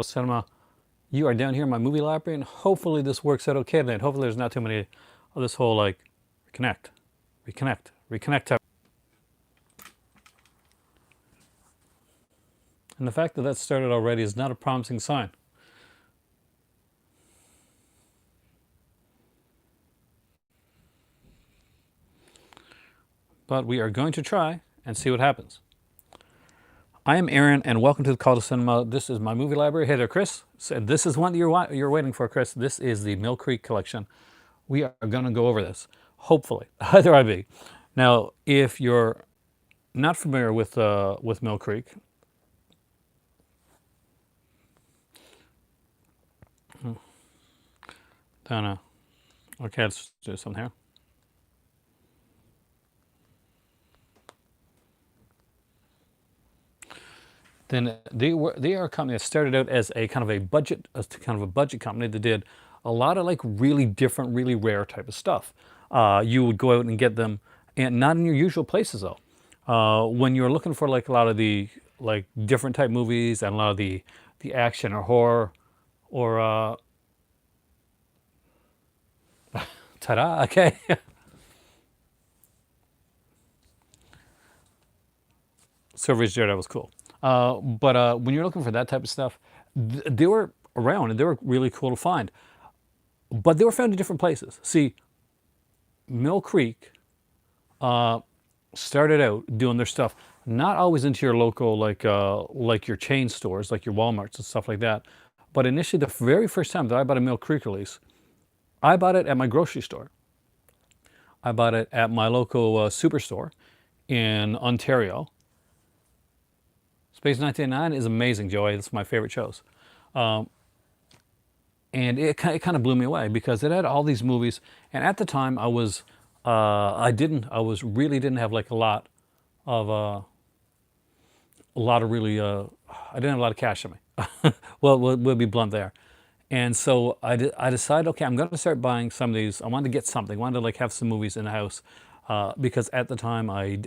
Cinema. You are down here in my movie library, and hopefully this works out okay tonight. Hopefully there's not too many of this whole like reconnect type. And the fact that that started already is not a promising sign. But we are going to try and see what happens. I am Aaron, and welcome to the Call to Cinema. This is my movie library. Hey there, Chris. So this is one you're waiting for, Chris. This is the Millcreek collection. We are going to go over this, hopefully. Either I be. Now, if you're not familiar with Millcreek, then okay, let's do something here. Then they are a company that started out as a kind of a budget company that did a lot of like really different, really rare type of stuff. You would go out and get them, and not in your usual places though. When you're looking for like a lot of the like different type movies and a lot of the action or horror or ta-da, okay. Silver's Jared, that was cool. But when you're looking for that type of stuff, they were around and they were really cool to find. But they were found in different places. See, Millcreek started out doing their stuff not always into your local like your chain stores, like your Walmarts and stuff like that. But initially, the very first time that I bought a Millcreek release, I bought it at my grocery store. I bought it at my local superstore in Ontario. Space 1999 is amazing, Joey. It's my favorite shows. And it kind of blew me away because it had all these movies. And at the time, I really didn't have like a lot of really, I didn't have a lot of cash on me. Well, we'll be blunt there. And so I decided, okay, I'm going to start buying some of these. I wanted to get something. I wanted to like have some movies in the house because at the time I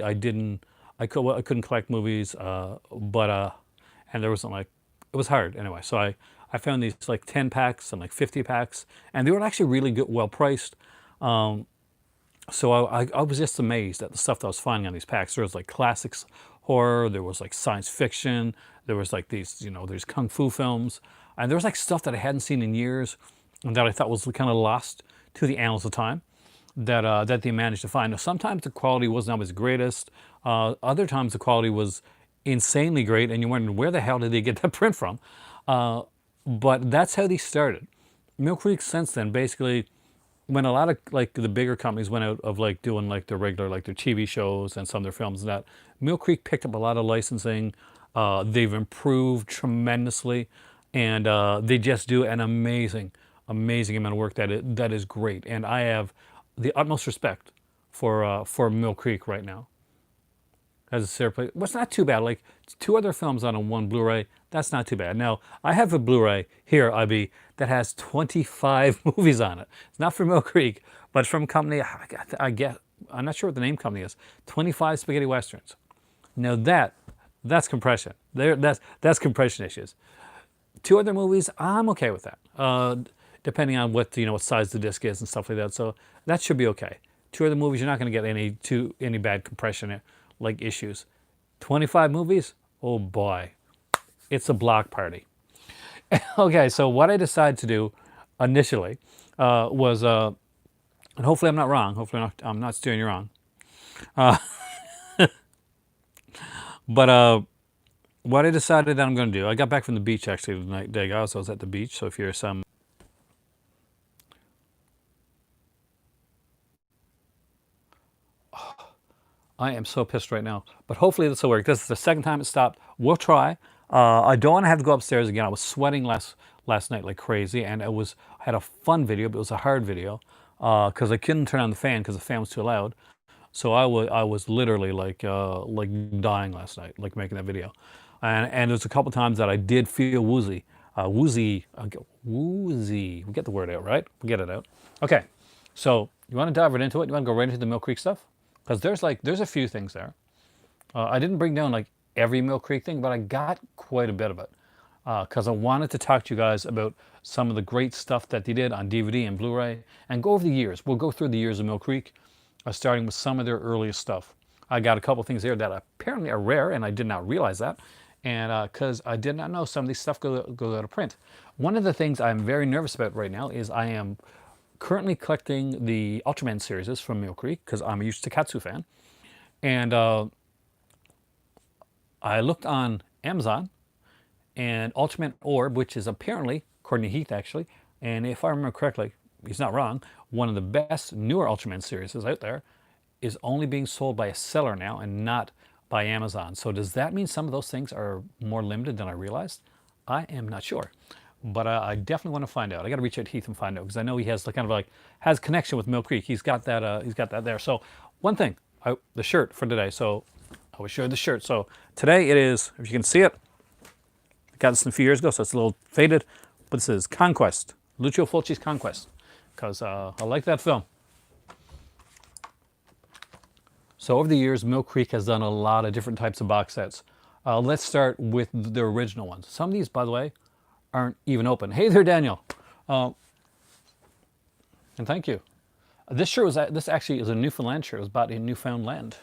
couldn't collect movies, and there wasn't like, it was hard anyway. So I found these like 10 packs and like 50 packs, and they were actually really good, well priced. So I was just amazed at the stuff that I was finding on these packs. There was like classics horror, there was like science fiction, there was like these, there's kung fu films, and there was like stuff that I hadn't seen in years and that I thought was kind of lost to the annals of time that they managed to find. Now, sometimes the quality wasn't always the greatest. Other times the quality was insanely great, and you're wondering where the hell did they get that print from? But that's how they started. Millcreek since then, basically, when a lot of like the bigger companies went out of like doing like their regular like their TV shows and some of their films and that, Millcreek picked up a lot of licensing. They've improved tremendously, and they just do an amazing amount of work that is great. And I have the utmost respect for Millcreek right now. As a separate place, well, it's not too bad. Like 2 other films on a 1 Blu-ray, that's not too bad. Now I have a Blu-ray here, IB, that has 25 movies on it. It's not from Millcreek, but it's from a company. I'm not sure what the name company is. 25 spaghetti westerns. Now that's compression. That's compression issues. 2 other movies, I'm okay with that. Depending on what what size the disc is and stuff like that. So that should be okay. 2 other movies, you're not going to get any bad compression like issues. 25 movies, oh boy, it's a block party. Okay, so what I decided to do initially was, and hopefully I'm not wrong. Hopefully I'm not steering you wrong. But what I decided that I'm going to do, I got back from the beach actually the night day. I was at the beach, so if you're some. I am so pissed right now, but hopefully this will work. This is the second time it stopped. We'll try. I don't want to have to go upstairs again. I was sweating last night like crazy, and I had a fun video, but it was a hard video because I couldn't turn on the fan because the fan was too loud. So I was literally like dying last night, like making that video, and there's a couple times that I did feel woozy, woozy. We get the word out, right? We get it out. Okay, so you want to dive right into it? You want to go right into the Millcreek stuff? Because there's a few things there. I didn't bring down like every Millcreek thing, but I got quite a bit of it. because I wanted to talk to you guys about some of the great stuff that they did on DVD and Blu-ray, and go over the years. We'll go through the years of Millcreek, starting with some of their earliest stuff. I got a couple things here that apparently are rare, and I did not realize that, and because I did not know some of these stuff goes out of print. One of the things I'm very nervous about right now is I am currently collecting the Ultraman series from Millcreek, because I'm a huge Takatsu fan, and I looked on Amazon, and Ultraman Orb, which is apparently, according to Heath actually, and if I remember correctly, he's not wrong, one of the best newer Ultraman series out there, is only being sold by a seller now and not by Amazon. So does that mean some of those things are more limited than I realized? I am not sure, but I definitely want to find out. I got to reach out to Heath and find out, because I know he has has connection with Millcreek. He's got that there. So one thing, the shirt for today. So I was showing the shirt. So today it is, if you can see it, I got this a few years ago, so it's a little faded, but this is Conquest, Lucio Fulci's Conquest, because I like that film. So over the years, Millcreek has done a lot of different types of box sets. Let's start with the original ones. Some of these, by the way, aren't even open. Hey there, Daniel. And thank you. This shirt this actually is a Newfoundland shirt. It was bought in Newfoundland.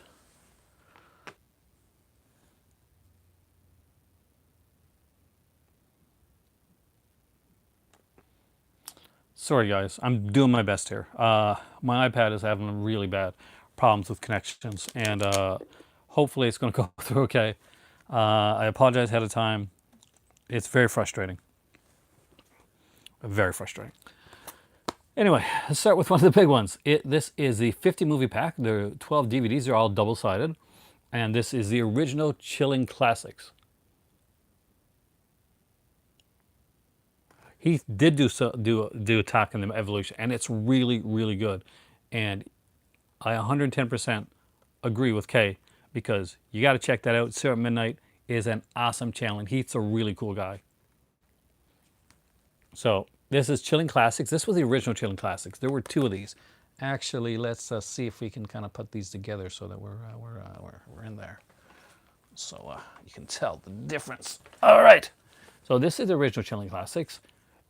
Sorry guys, I'm doing my best here. My iPad is having really bad problems with connections, and hopefully it's going to go through okay. I apologize ahead of time. It's very frustrating. Very frustrating. Anyway, let's start with one of the big ones. This is the 50 movie pack. There are 12 DVDs. They're all double-sided. And this is the original Chilling Classics. He did do Attack and the Evolution, and it's really, really good. And I 110% agree with Kay, because you got to check that out. Sarah at Midnight is an awesome channel. He's a really cool guy. So this is Chilling Classics. This was the original Chilling Classics. There were two of these. Actually, let's see if we can kind of put these together so that we're in there. So you can tell the difference. All right. So this is the original Chilling Classics.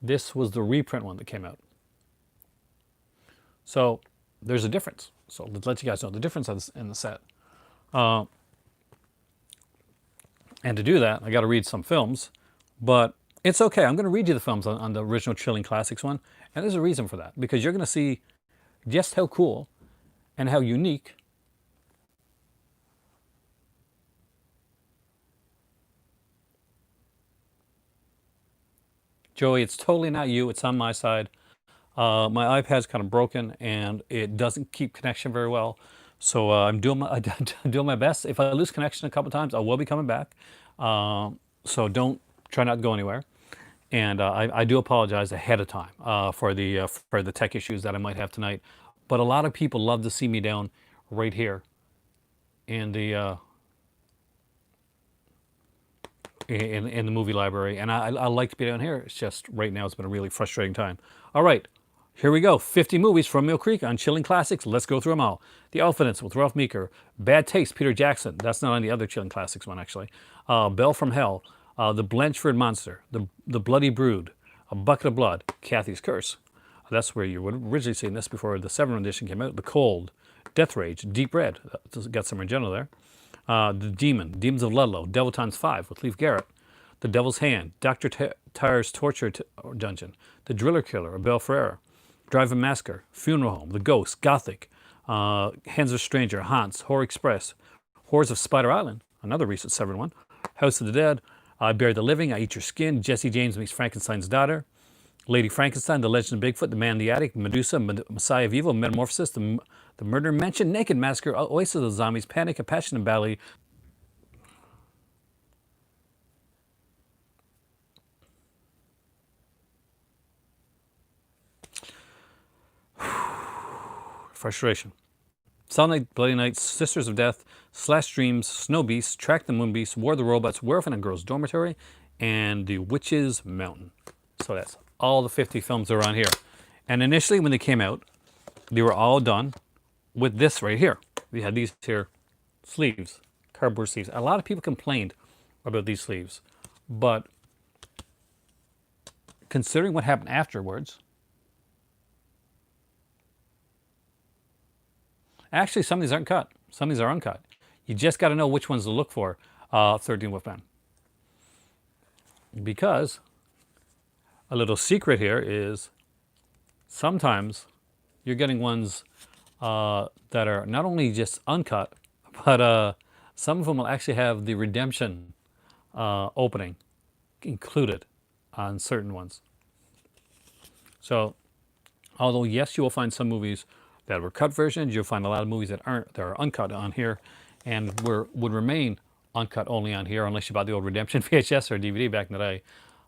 This was the reprint one that came out. So there's a difference. So let's let you guys know the difference in the set. And to do that, I got to read some films, but it's okay. I'm going to read you the films on the original Chilling Classics one, and there's a reason for that, because you're going to see just how cool and how unique Joey, it's totally not you. It's on my side. My iPad's kind of broken, and it doesn't keep connection very well. So I'm doing my best. If I lose connection a couple times, I will be coming back. So try not to go anywhere. And I do apologize ahead of time for the tech issues that I might have tonight. But a lot of people love to see me down right here in the in the movie library, and I like to be down here. It's just right now it's been a really frustrating time. All right. Here we go. 50 movies from Millcreek on Chilling Classics. Let's go through them all. The Elephants with Ralph Meeker. Bad Taste, Peter Jackson. That's not on the other Chilling Classics one, actually. Belle from Hell. The Blanchford Monster. The Bloody Brood. A Bucket of Blood. Kathy's Curse. That's where you would have originally seen this before the 7th edition came out. The Cold. Death Rage. Deep Red. Got some Argento there. The Demon. Demons of Ludlow. Devil Times 5 with Leif Garrett. The Devil's Hand. Dr. Tyre's Torture Dungeon. The Driller Killer. Abel Ferreira. Drive-In Massacre, Funeral Home, The Ghost, Gothic, Hands of a Stranger, Haunts, Horror Express, Horrors of Spider Island, another recent 7th one, House of the Dead, I Bury the Living, I Eat Your Skin, Jesse James Meets Frankenstein's Daughter, Lady Frankenstein, The Legend of Bigfoot, The Man in the Attic, Medusa, Messiah of Evil, Metamorphosis, The Murder Mansion, Naked Massacre, Oasis of the Zombies, Panic, A Passion and Ballet, frustration. Silent Night, Bloody Night, Sisters of Death, Slash Dreams, Snow Beasts, Track the Moon Beast, War of the Robots, Werewolf and Girls Dormitory, and The Witch's Mountain. So that's all the 50 films that are on here. And initially when they came out, they were all done with this right here. We had these here sleeves, cardboard sleeves. A lot of people complained about these sleeves, but considering what happened afterwards, actually some of these aren't cut. Some of these are uncut. You just got to know which ones to look for. 13 Wolfman. Because a little secret here is sometimes you're getting ones that are not only just uncut, but some of them will actually have the redemption opening included on certain ones. So, although yes, you will find some movies that were cut versions, you'll find a lot of movies that are uncut on here, and would remain uncut only on here, unless you bought the old Redemption VHS or DVD back in the day.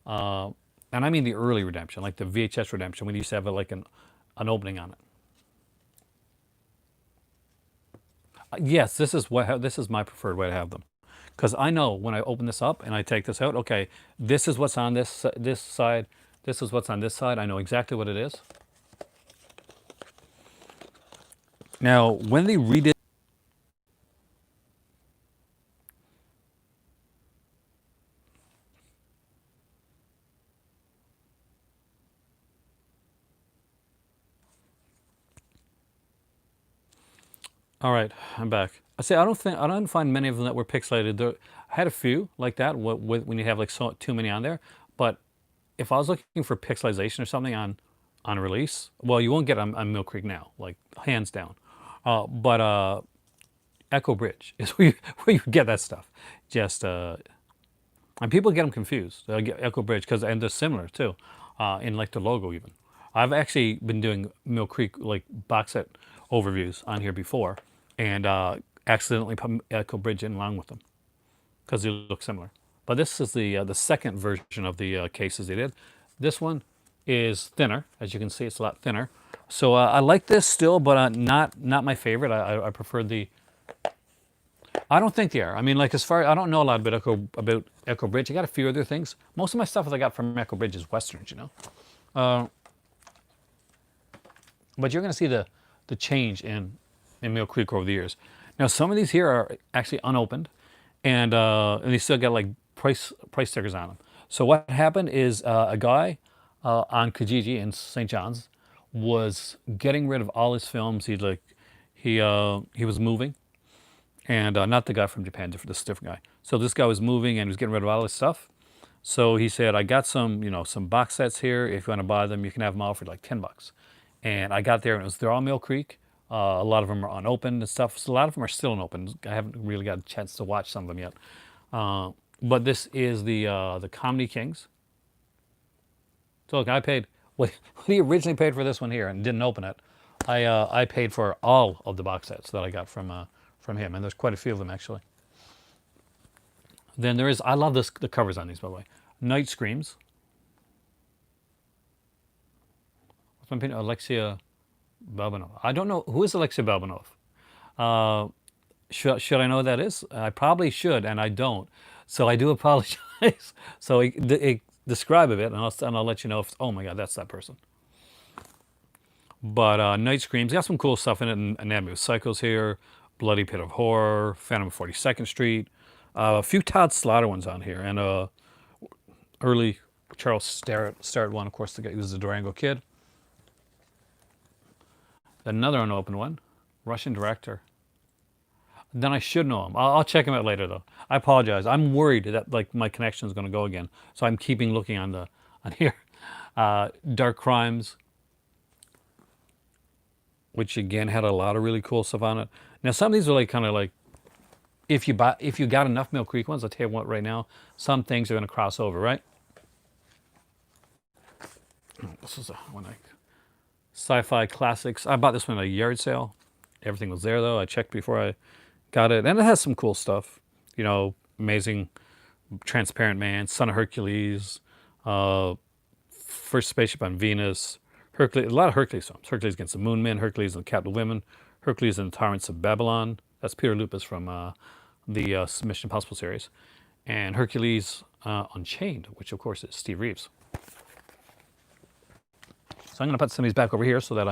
And I mean the early Redemption, like the VHS Redemption, when you used to have like an opening on it. Yes, this is my preferred way to have them, because I know when I open this up and I take this out, okay, this is what's on this side, this is what's on this side. I know exactly what it is. Now, when they redid, all right, I'm back. I say I don't find many of them that were pixelated. I had a few like that when you have like too many on there. But if I was looking for pixelization or something on release, well, you won't get on Millcreek now, like hands down. But Echo Bridge is where you get that stuff. Just and people get them confused. They'll get Echo Bridge and they're similar too, in like the logo even. I've actually been doing Millcreek like box set overviews on here before, and accidentally put Echo Bridge in along with them because they look similar. But this is the second version of the cases they did. This one is thinner, as you can see, it's a lot thinner. So I like this still, but not my favorite. I prefer the. I don't think they are. I mean, like I don't know a lot about Echo Bridge. I got a few other things. Most of my stuff that I got from Echo Bridge is westerns, you know. But you're going to see the change in Millcreek over the years. Now, some of these here are actually unopened, and they still got like price stickers on them. So what happened is a guy on Kijiji in St. John's was getting rid of all his films. He was moving, and not the guy from Japan, this different guy. So this guy was moving and he was getting rid of all his stuff. So he said, I got some box sets here. If you want to buy them, you can have them all for like $10. And I got there and they're all Millcreek. A lot of them are unopened and stuff. So a lot of them are still unopened. I haven't really got a chance to watch some of them yet. But this is the Comedy Kings. So look, I paid what he originally paid for this one here and didn't open it. I paid for all of the box sets that I got from him, and there's quite a few of them actually. Then there is, I love the covers on these, by the way. Night Screams. What's my opinion? Alexia Balbanov. I don't know who is Alexia Balbanov. Should I know who that is? I probably should, and I don't. So I do apologize. So describe a bit, and I'll let you know if, oh my God, that's that person. But Night Screams, got some cool stuff in it. And Anatomy of Psychos here, Bloody Pit of Horror, Phantom of 42nd Street, a few Todd Slaughter ones on here, and early Charles Starrett one, of course, the guy who was the Durango Kid. Another unopened one, Russian director. Then I should know him. I'll check him out later though. I apologize. I'm worried that like my connection is going to go again, so I'm keeping looking on here. Dark Crimes, which again had a lot of really cool stuff on it. Now some of these are like kind of like, if you got enough Millcreek ones, I'll tell you what right now, some things are going to cross over, right? This is one like Sci-Fi Classics. I bought this one at a yard sale. Everything was there though. I checked before I got it, and it has some cool stuff. You know, Amazing Transparent Man, Son of Hercules, First Spaceship on Venus, Hercules. A lot of Hercules films. Hercules Against the Moon Men, Hercules and the Capital Women, Hercules and the Tyrants of Babylon. That's Peter Lupus from the Mission Impossible series, and Hercules Unchained, which of course is Steve Reeves. So I'm going to put some of these back over here so that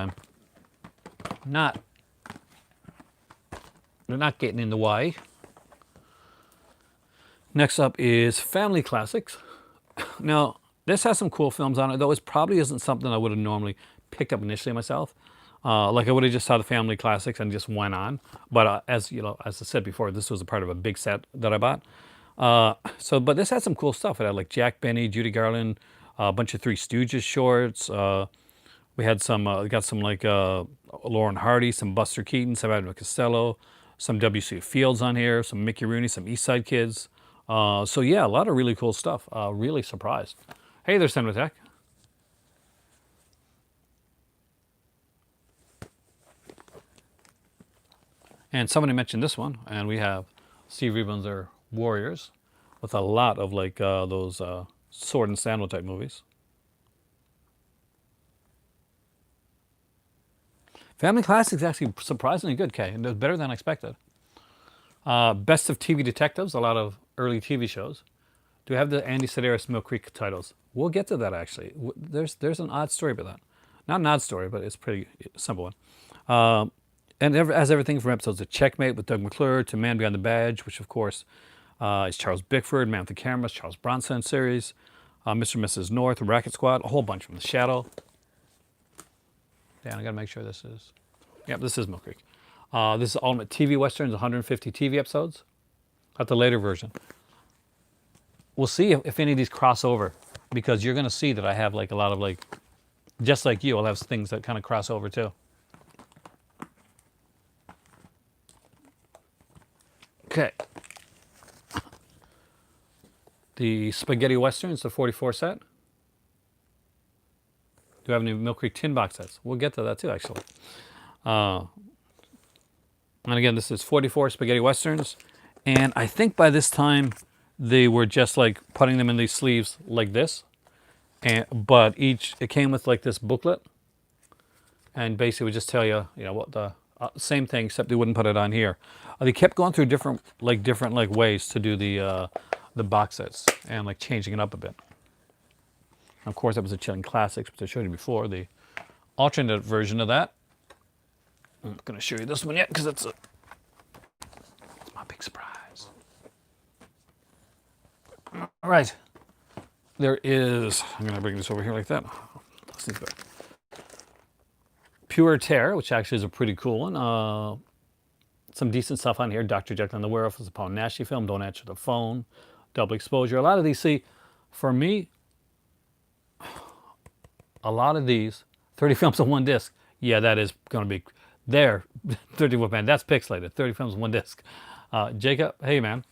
they're not getting in the way. Next up is Family Classics. Now, This has some cool films on it, though. It probably isn't something I would have normally picked up initially myself. Like I would have just saw the family classics and just went on. But as you know, as I said before, this was a part of a big set that I bought. But this had some cool stuff. It had like Jack Benny, Judy Garland, a bunch of Three Stooges shorts. We had some, got some like Lauren Hardy, some Buster Keaton, some Abbott and Costello, some W.C. Fields on here, some Mickey Rooney, some East Side Kids. So yeah, a lot of really cool stuff. Really surprised. Hey there, Cinematech. And somebody mentioned this one, and we have Steve Reblin's Warriors, with a lot of like those sword and sandal type movies. Family Classics actually surprisingly good, Kay, and it was better than I expected. Best of TV Detectives, a lot of early TV shows. Do we have the Andy Sedaris Millcreek titles? We'll get to that actually. There's an odd story about that. Not an odd story, but it's a pretty simple one. And as everything from episodes of Checkmate with Doug McClure to Man Beyond the Badge, which of course is Charles Bickford, Man with the Cameras, Charles Bronson series, Mr. and Mrs. North, Racket Squad, a whole bunch from The Shadow. Dan, I gotta make sure this is. Yep, this is Millcreek. This is Ultimate TV Westerns, 150 TV episodes. That's the later version. We'll see if any of these cross over, because you're gonna see that I have like a lot of like, just like you, I'll have things that kind of cross over too. Okay. The Spaghetti Westerns, the 44 set. Do we have any Millcreek tin box sets? We'll get to that too, actually. And again, this is 44 Spaghetti Westerns. And I think by this time, they were just like putting them in these sleeves like this. But it came with like this booklet. And basically would just tell you, you know, what the same thing, except they wouldn't put it on here. They kept going through different ways to do the box sets and like changing it up a bit. Of course, that was the Chilling Classics, which I showed you before. The alternate version of that. I'm not going to show you this one yet because it's my big surprise. All right. There is, I'm going to bring this over here like that. Let's see if Pure Terror, which actually is a pretty cool one. Some decent stuff on here. Dr. Jekyll and the Werewolf is a Paul Naschy film. Don't Answer the Phone. Double Exposure. A lot of these, see, for me, a lot of these, 30 films on one disc. Yeah, that is going to be there. 30 man, that's pixelated. 30 films on one disc. Jacob, hey man.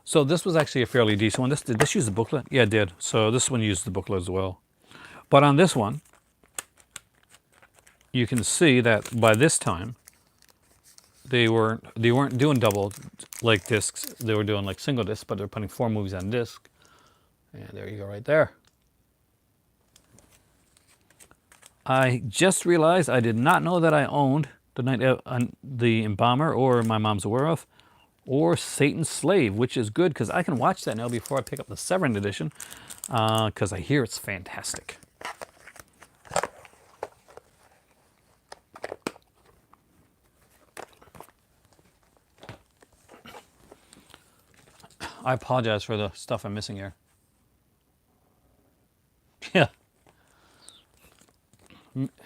So this was actually a fairly decent one. Did this use the booklet? Yeah, it did. So this one used the booklet as well. But on this one, you can see that by this time, they weren't doing double like discs. They were doing like single discs, but they're putting 4 movies on disc. And there you go, right there. I just realized I did not know that I owned the Embalmer or My Mom's Werewolf or Satan's Slave, which is good because I can watch that now before I pick up the Severin edition because I hear it's fantastic. I apologize for the stuff I'm missing here. Yeah.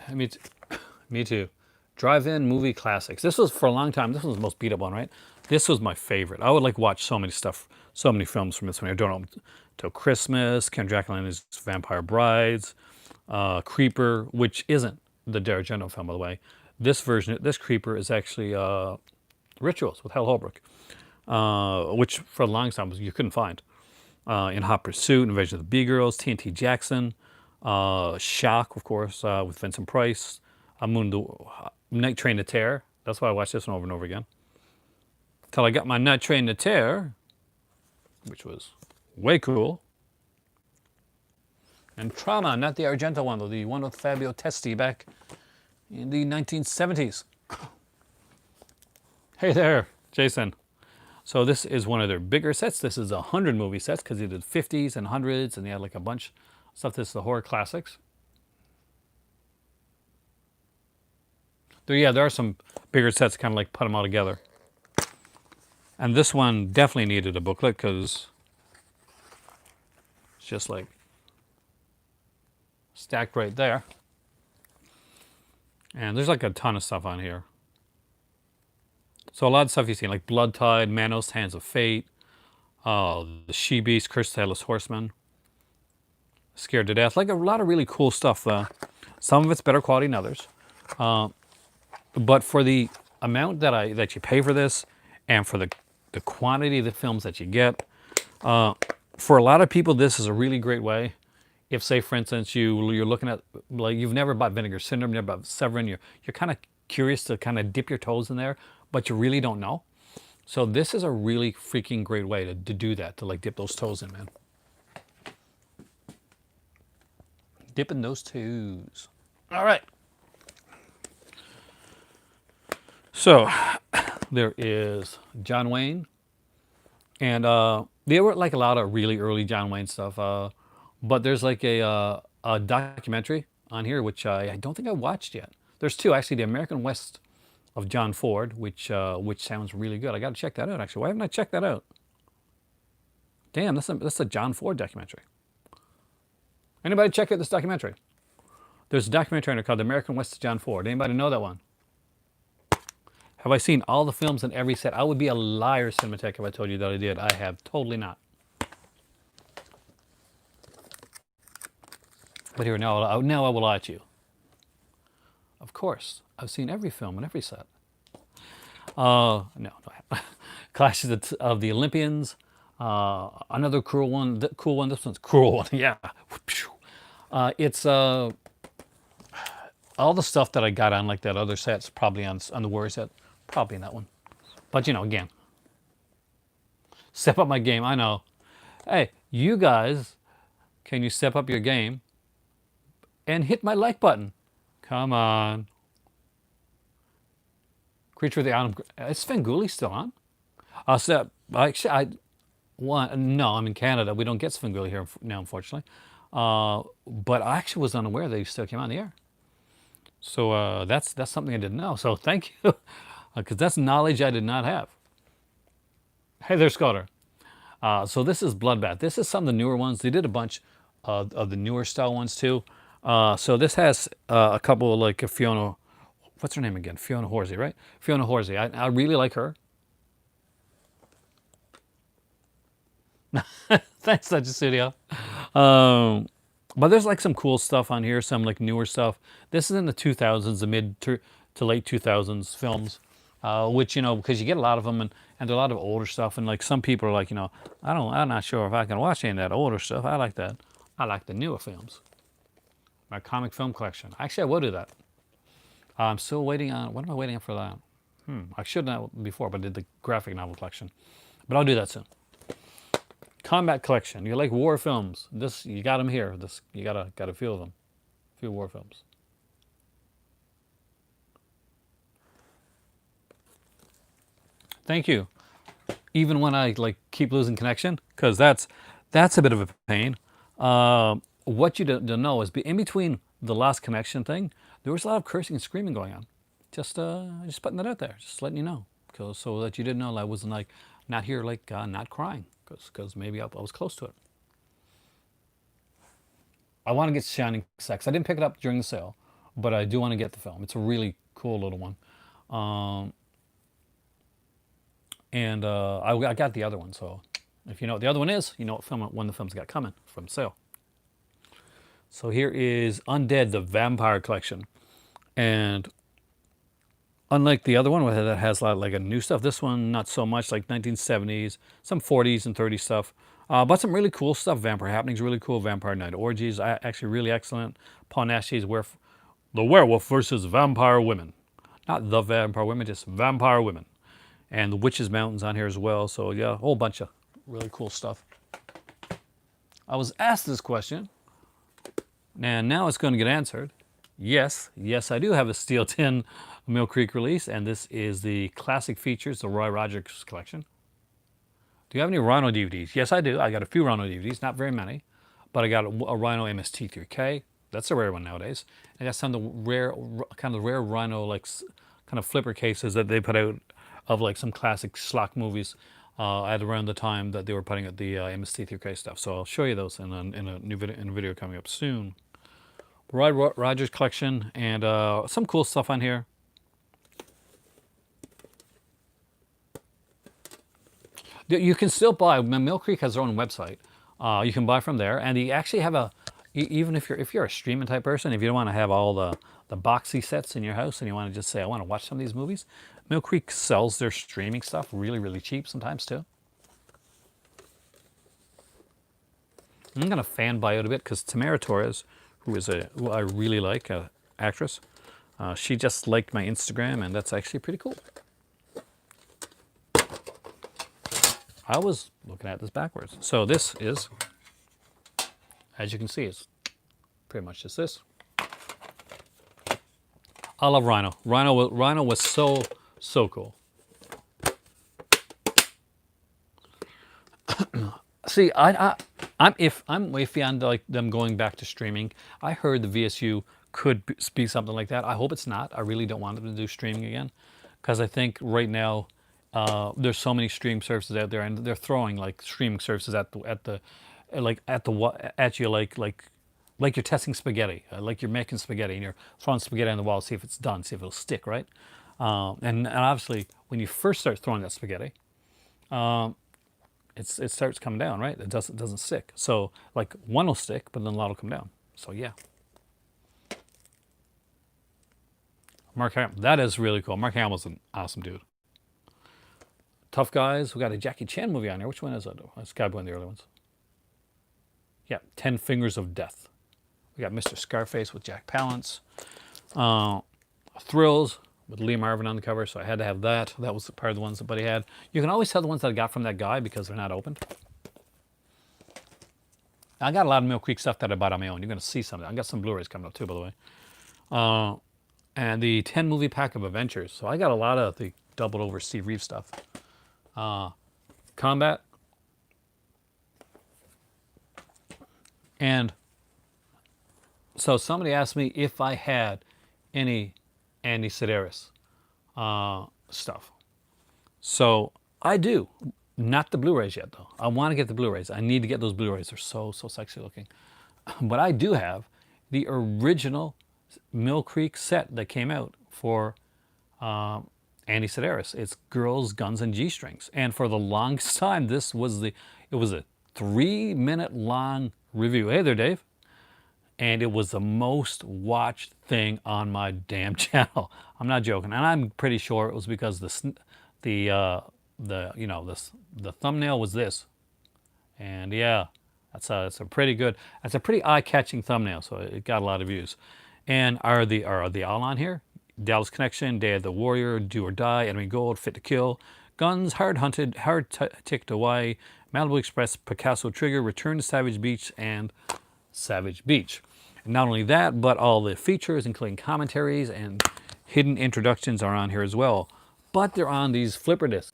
Me too. Drive-in movie classics. This was for a long time. This was the most beat up one, right? This was my favorite. I would like watch so many films from this one. I don't know till Christmas, Count Dracula and His Vampire Brides, Creeper, which isn't the D'Argento film, by the way. This Creeper is actually Rituals with Hal Holbrook, which for a long time you couldn't find. In Hot Pursuit, Invasion of the Bee-Girls, TNT Jackson, Shock, of course, with Vincent Price, Night Train to Terror. That's why I watched this one over and over again. Till I got my Night Train to Terror, which was way cool. And Trauma, not the Argento one, though, the one with Fabio Testi back in the 1970s. Hey there, Jason. So this is one of their bigger sets. This is 100 movie sets because they did 50s and 100s, and they had like a bunch of stuff. This is the horror classics. There are some bigger sets, kind of like put them all together. And this one definitely needed a booklet because just like stacked right there. And there's like a ton of stuff on here. So a lot of stuff you've seen, like Blood Tide, Manos, Hands of Fate, the She-Beast, Curse the Headless Horseman, Scared to Death. Like a lot of really cool stuff. Some of it's better quality than others. But for the amount that you pay for this, and for the quantity of the films that you get, for a lot of people, this is a really great way. If, say, for instance, you're looking at, like, you've never bought Vinegar Syndrome, you've never bought Severin, you're kind of curious to kind of dip your toes in there, but you really don't know. So this is a really freaking great way to do that, to like dip those toes in, man. Dipping those toes. All right. So there is John Wayne, and there were like a lot of really early John Wayne stuff, but there's like a documentary on here which I don't think I watched yet. There's two actually, The American West of John Ford, which sounds really good. I got to check that out actually. Why haven't I checked that out? Damn, that's a John Ford documentary. Anybody check out this documentary? There's a documentary on it called The American West of John Ford. Anybody know that one? Have I seen all the films in every set? I would be a liar, Cinematheque, if I told you that I did. I have totally not. But here, now I will lie to you. Of course, I've seen every film in every set. No, Clash of the Olympians. Another cool one. This one's cool one. Yeah. It's all the stuff that I got on like that other set's probably on the Warrior set. Probably in that one. But you know, again, step up my game. I know. Hey, you guys, can you step up your game and hit my like button? Come on. Creature of the Island. Is Svengoolie still on? No, I'm in Canada. We don't get Svengoolie here now, unfortunately. But I actually was unaware they still came on the air. So that's something I didn't know. So thank you, because that's knowledge I did not have. Hey there, Scudder. So this is Bloodbath. This is some of the newer ones. They did a bunch of the newer style ones too. So this has a couple of like Fiona, what's her name again? Fiona Horsey, right? Fiona Horsey. I really like her. Thanks, Such a Studio. But there's like some cool stuff on here, some like newer stuff. This is in the 2000s, the mid to late 2000s films, which, you know, because you get a lot of them, and there are a lot of older stuff, and like some people are like, you know, I'm not sure if I can watch any of that older stuff. I like that. I like the newer films. My comic film collection. Actually, I will do that. I'm still waiting on, what am I waiting on for that? I should know before, but I did the graphic novel collection. But I'll do that soon. Combat collection. You like war films? This, you got them here. This, you got a few of them. A few war films. Thank you. Even when I like keep losing connection, because that's a bit of a pain. What you don't know is in between the lost connection thing, there was a lot of cursing and screaming going on. Just putting that out there, just letting you know, so that you didn't know I wasn't like not here, like not crying, because maybe I was close to it. I want to get Shining Sex. I didn't pick it up during the sale, but I do want to get the film. It's a really cool little one. And I got the other one, so if you know what the other one is, you know what film, when the films got coming from sale. So here is Undead, the Vampire Collection. And unlike the other one that has a lot of like a new stuff, this one not so much, like 1970s, some 40s and 30s stuff. But some really cool stuff. Vampire Happenings, really cool. Vampire Night Orgies, actually really excellent. Paul Nash's The Werewolf versus Vampire Women. Not the Vampire Women, just Vampire Women. And the Witches Mountains on here as well. So yeah, a whole bunch of really cool stuff. I was asked this question, and now it's going to get answered. Yes, I do have a Steel Tin Millcreek release, and this is the Classic Features, the Roy Rogers collection. Do you have any Rhino DVDs? Yes, I do. I got a few Rhino DVDs, not very many, but I got a Rhino Mst3k. That's a rare one nowadays. I got some of the rare Rhino like kind of flipper cases that they put out of like some classic schlock movies. at around the time that they were putting out the Mst3k stuff. So I'll show you those in a new video coming up soon. Rogers collection and some cool stuff on here. You can still buy. Millcreek has their own website. You can buy from there, and they actually have a. Even if you're a streaming type person, if you don't want to have all the boxy sets in your house, and you want to just say I want to watch some of these movies, Millcreek sells their streaming stuff really cheap sometimes too. I'm gonna fanboy out a bit because Tamara Torres, who I really like, actress, she just liked my Instagram, and that's actually pretty cool. I was looking at this backwards. So this is, as you can see, it's pretty much just this. I love Rhino. Rhino was so cool. See, I'm iffy on like them going back to streaming. I heard the VSU could be something like that. I hope it's not. I really don't want them to do streaming again, because I think right now there's so many streaming services out there, and they're throwing like streaming services at you like you're testing spaghetti, like you're making spaghetti and you're throwing spaghetti on the wall to see if it's done, see if it'll stick, right? And obviously, when you first start throwing that spaghetti, it starts coming down, right? It doesn't stick. So like one will stick, but then a lot will come down. So yeah. Mark Hamill, that is really cool. Mark Hamill's an awesome dude. Tough Guys. We got a Jackie Chan movie on here. Which one is it? It's got to be one of the early ones. Yeah, 10 Fingers of Death. We got Mr. Scarface with Jack Palance. Thrills with Lee Marvin on the cover, so I had to have that. That was part of the ones that Buddy had. You can always tell the ones that I got from that guy because they're not opened. I got a lot of Millcreek stuff that I bought on my own. You're going to see some of that. I got some Blu-rays coming up too, by the way. And the 10 movie pack of Adventures. So I got a lot of the doubled over Steve Reeves stuff. Combat. And so somebody asked me if I had any Andy Sedaris stuff. So I do. Not the Blu-rays yet, though. I want to get the Blu-rays. I need to get those Blu-rays. They're so sexy looking. But I do have the original Millcreek set that came out for Andy Sedaris. It's Girls, Guns, and G-Strings. And for the longest time, it was a 3-minute long review. Hey there, Dave. And it was the most watched thing on my damn channel. I'm not joking, and I'm pretty sure it was because the thumbnail was this, and yeah, that's a pretty eye-catching thumbnail. So it got a lot of views. And are they all on here? Dallas Connection, Day of the Warrior, Do or Die, Enemy Gold, Fit to Kill, Guns, Hard Hunted, Tick to Hawaii, Malibu Express, Picasso Trigger, Return to Savage Beach, and Savage Beach. And not only that, but all the features, including commentaries and hidden introductions, are on here as well. But they're on these flipper discs.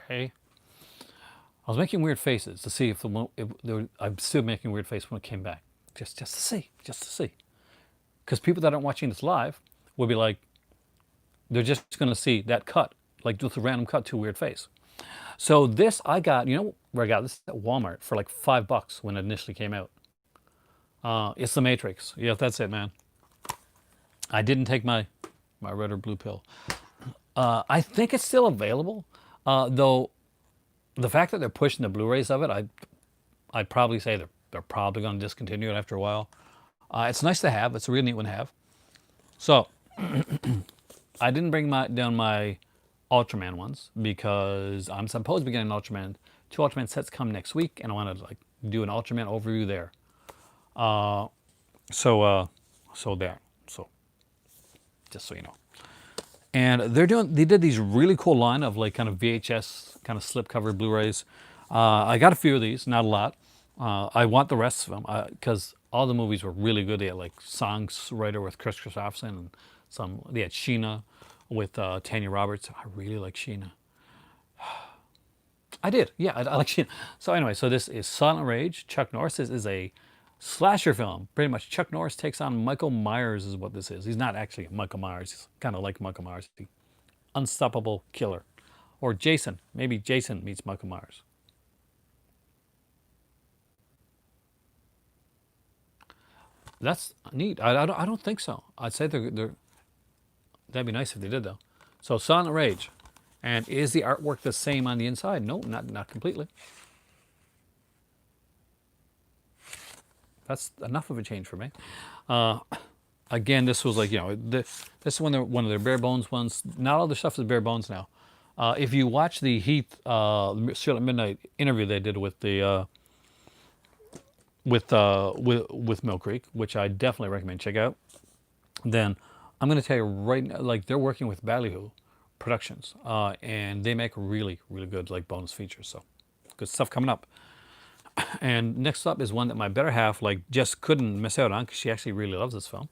Okay. I was making weird faces to see if I'm still making weird faces when it came back. Just to see. Because people that aren't watching this live will be like, they're just going to see that cut, like just a random cut to a weird face. So this I got, you know where I got this? At Walmart for like $5 when it initially came out. It's The Matrix. Yeah, that's it, man. I didn't take my red or blue pill. I think it's still available, though. The fact that they're pushing the Blu-rays of it, I'd probably say they're probably going to discontinue it after a while. It's nice to have. It's a really neat one to have. So I didn't bring down my Ultraman ones because I'm supposed to be getting an Ultraman. 2 Ultraman sets come next week, and I want to like do an Ultraman overview there. So there. So just so you know. And they did these really cool line of like kind of VHS kind of slipcover Blu-rays. I got a few of these, not a lot. I want the rest of them because all the movies were really good. They had like Songs Writer with Chris Christopherson, and they had Sheena with Tanya Roberts. I really like Sheena. I did, yeah, I like Sheena. So anyway, so this is Silent Rage. Chuck Norris is a Slasher film. Pretty much Chuck Norris takes on Michael Myers is what this is. He's not actually Michael Myers. He's kind of like Michael Myers. The unstoppable killer. Or Jason. Maybe Jason meets Michael Myers. That's neat. I don't think so. I'd say that'd be nice if they did though. So Silent Rage. And is the artwork the same on the inside? No, not completely. That's enough of a change for me. Again, this was like, this is one of their bare bones ones. Not all the stuff is bare bones now. If you watch the Heath Charlotte Midnight interview they did with the with Millcreek, which I definitely recommend check out, then I'm going to tell you right now, like they're working with Ballyhoo Productions, and they make really good like bonus features. So good stuff coming up. And next up is one that my better half like just couldn't miss out on because she actually really loves this film,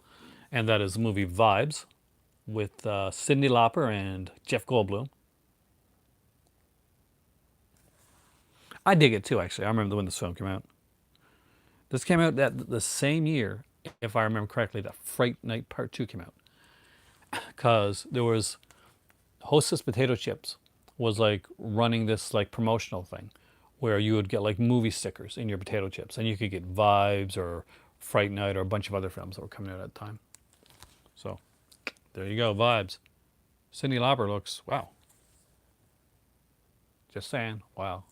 and that is the movie Vibes with Cyndi Lauper and Jeff Goldblum. I dig it too, actually. I remember when this film came out. This came out the same year, if I remember correctly, that Fright Night Part 2 came out. Because there was Hostess Potato Chips was like running this like promotional thing where you would get like movie stickers in your potato chips, and you could get Vibes or Fright Night or a bunch of other films that were coming out at the time. So there you go, Vibes. Cyndi Lauper looks, wow. Just saying, wow.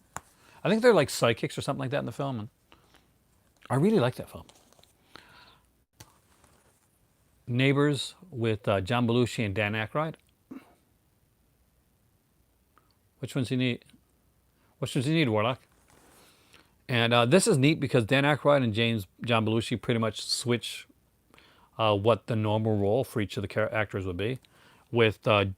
I think they're like psychics or something like that in the film, and I really like that film. Neighbors with John Belushi and Dan Aykroyd. Which ones do you need? Which ones do you need, Warlock? And this is neat because Dan Aykroyd and John Belushi pretty much switch what the normal role for each of the actors would be, with John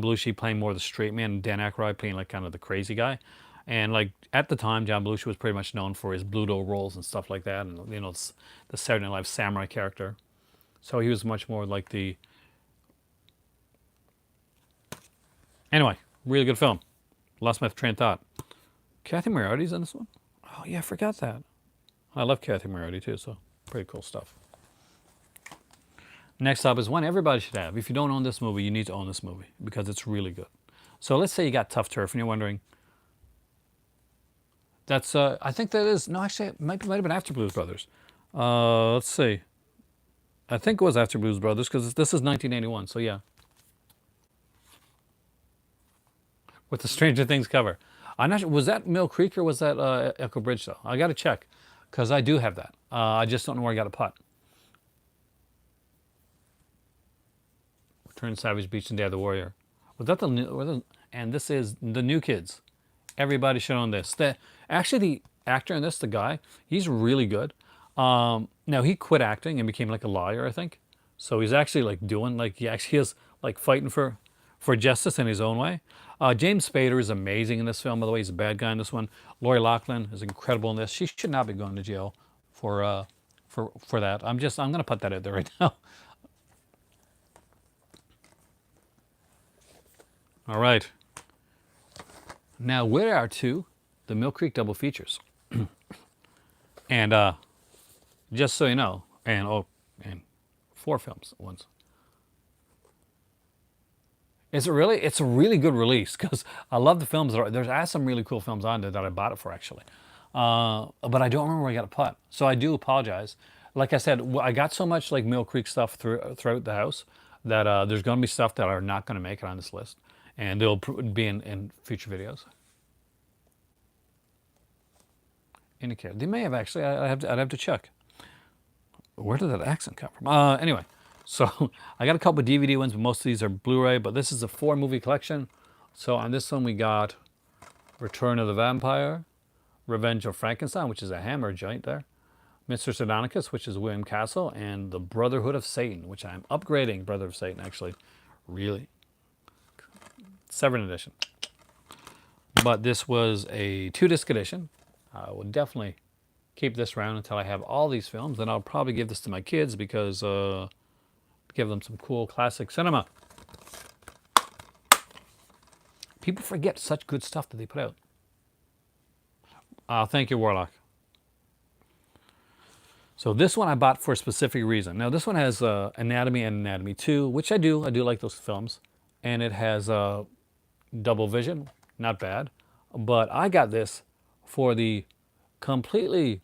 Belushi playing more of the straight man and Dan Aykroyd playing like kind of the crazy guy. And like at the time, John Belushi was pretty much known for his Bluto roles and stuff like that, and the Saturday Night Live samurai character. So he was much more like the. Anyway, really good film. Lost my train of thought. Kathy Moriarty's in this one. Oh yeah, I forgot that. I love Kathy Moriarty too, so pretty cool stuff. Next up is one everybody should have. If you don't own this movie, you need to own this movie because it's really good. So let's say you got Tough Turf and you're wondering. That's I think that is no, actually it might have been after Blues Brothers. Let's see. I think it was after Blues Brothers because this is 1981. So yeah. With the Stranger Things cover. I'm not sure, was that Millcreek or was that Echo Bridge though? I got to check because I do have that. I just don't know where I got a putt. Return to Savage Beach and Day of the Warrior. Was that the new? And this is the New Kids. Everybody should own this. Actually, the actor in this, the guy, he's really good. Now he quit acting and became like a lawyer, I think. So he's actually like doing like he actually is like fighting for justice in his own way. James Spader is amazing in this film. By the way, he's a bad guy in this one. Lori Loughlin is incredible in this. She should not be going to jail for that. I'm gonna put that out there right now. All right. Now, where are the Millcreek double features? And just so you know, and 4 films at once. Is it really? It's a really good release because I love the films. There's some really cool films on there that I bought it for actually. But I don't remember where I got a putt. So I do apologize. Like I said, I got so much like Millcreek stuff throughout the house that there's going to be stuff that are not going to make it on this list. And they'll be in future videos. Indicator. They may have actually. I'd have to check. Where did that accent come from? Anyway, so I got a couple of DVD ones, but most of these are Blu-ray. But this is a 4-movie collection. So on this one we got Return of the Vampire, Revenge of Frankenstein, which is a Hammer joint there, Mr. Sardonicus, which is William Castle, and the Brotherhood of Satan, which I'm upgrading. Brother of Satan, actually, really. 7th edition. But this was a 2-disc edition. I will definitely keep this around until I have all these films. Then I'll probably give this to my kids because give them some cool classic cinema. People forget such good stuff that they put out. Thank you, Warlock. So this one I bought for a specific reason. Now this one has Anatomy and Anatomy 2, which I do. I do like those films. And it has Double Vision, not bad. But I got this for the completely